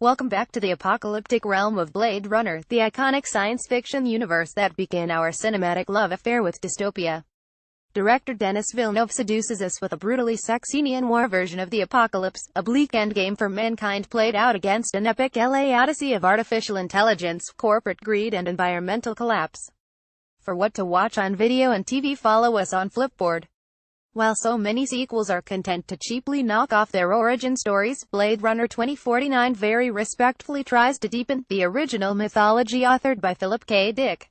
Welcome back to the apocalyptic realm of Blade Runner, the iconic science fiction universe that began our cinematic love affair with dystopia. Director Denis Villeneuve seduces us with a brutally sexy neo-noir version of the apocalypse, a bleak endgame for mankind played out against an epic LA odyssey of artificial intelligence, corporate greed and environmental collapse. For what to watch on video and TV, follow us on Flipboard. While so many sequels are content to cheaply knock off their origin stories, Blade Runner 2049 very respectfully tries to deepen the original mythology authored by Philip K. Dick.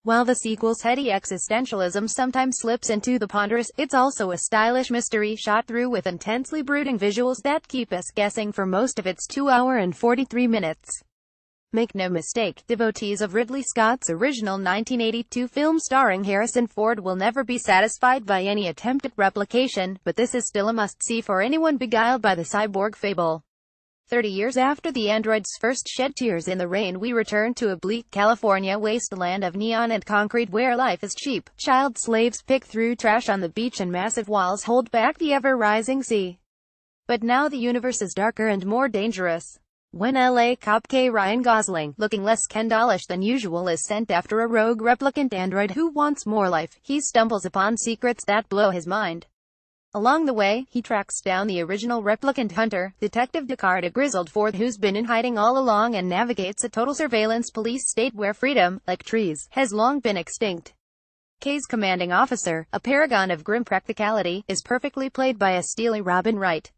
While the sequel's heady existentialism sometimes slips into the ponderous, it's also a stylish mystery shot through with intensely brooding visuals that keep us guessing for most of its 2 hours and 43 minutes. Make no mistake, devotees of Ridley Scott's original 1982 film starring Harrison Ford will never be satisfied by any attempt at replication, but this is still a must-see for anyone beguiled by the cyborg fable. 30 years after the androids first shed tears in the rain, we return to a bleak California wasteland of neon and concrete where life is cheap. Child slaves pick through trash on the beach and massive walls hold back the ever-rising sea. But now the universe is darker and more dangerous. When LA cop Ryan Gosling, looking less Kendallish than usual, is sent after a rogue replicant android who wants more life, he stumbles upon secrets that blow his mind. Along the way, he tracks down the original replicant hunter, Detective Deckard, a grizzled Ford who's been in hiding all along, and navigates a total surveillance police state where freedom, like trees, has long been extinct. K's commanding officer, a paragon of grim practicality, is perfectly played by a steely Robin Wright.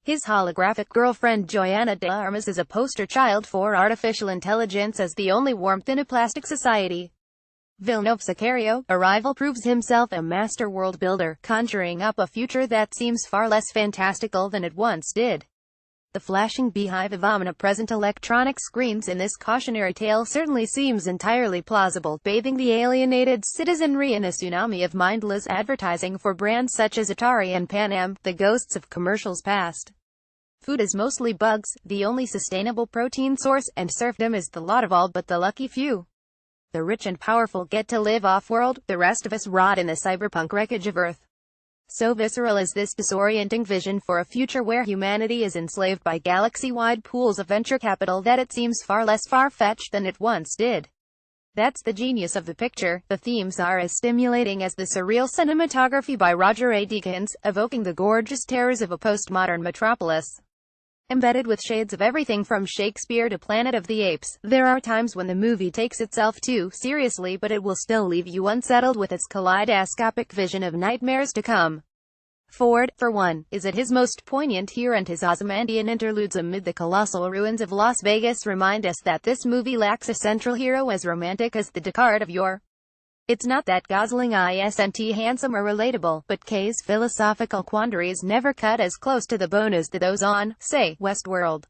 His holographic girlfriend Joanna de Armas is a poster child for artificial intelligence as the only warmth in a plastic society. Villeneuve's Sicario, Arrival proves himself a master world builder, conjuring up a future that seems far less fantastical than it once did. The flashing beehive of omnipresent electronic screens in this cautionary tale certainly seems entirely plausible, bathing the alienated citizenry in a tsunami of mindless advertising for brands such as Atari and Pan Am, the ghosts of commercials past. Food is mostly bugs, the only sustainable protein source, and serfdom is the lot of all but the lucky few. The rich and powerful get to live off-world, the rest of us rot in the cyberpunk wreckage of Earth. So visceral is this disorienting vision for a future where humanity is enslaved by galaxy-wide pools of venture capital that it seems far less far-fetched than it once did. That's the genius of the picture. The themes are as stimulating as the surreal cinematography by Roger A. Deakins, evoking the gorgeous terrors of a postmodern metropolis. Embedded with shades of everything from Shakespeare to Planet of the Apes, there are times when the movie takes itself too seriously, but it will still leave you unsettled with its kaleidoscopic vision of nightmares to come. Ford, for one, is at his most poignant here, and his Ozymandian interludes amid the colossal ruins of Las Vegas remind us that this movie lacks a central hero as romantic as the Deckard of yore. It's not that Gosling isn't handsome or relatable, but K's philosophical quandaries never cut as close to the bone as do those on, say, Westworld.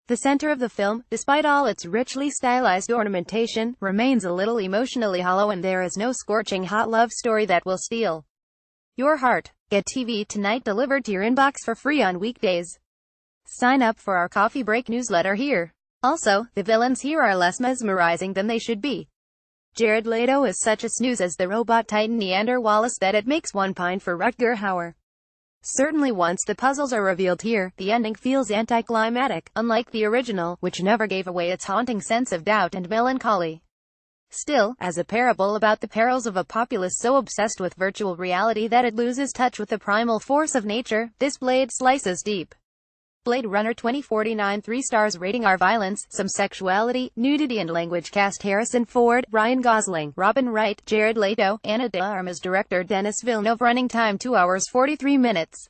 The center of the film, despite all its richly stylized ornamentation, remains a little emotionally hollow, and there is no scorching hot love story that will steal your heart. Get TV Tonight delivered to your inbox for free on weekdays. Sign up for our coffee break newsletter here. Also, the villains here are less mesmerizing than they should be. Jared Leto is such a snooze as the robot titan Neander Wallace that it makes one pine for Rutger Hauer. Certainly once the puzzles are revealed here, the ending feels anticlimactic, unlike the original, which never gave away its haunting sense of doubt and melancholy. Still, as a parable about the perils of a populace so obsessed with virtual reality that it loses touch with the primal force of nature, this Blade slices deep. Blade Runner 2049 3 stars rating R. Violence, some sexuality, nudity and language. Cast: Harrison Ford, Ryan Gosling, Robin Wright, Jared Leto, Ana de Armas. Director Denis Villeneuve. Running time 2 hours 43 minutes.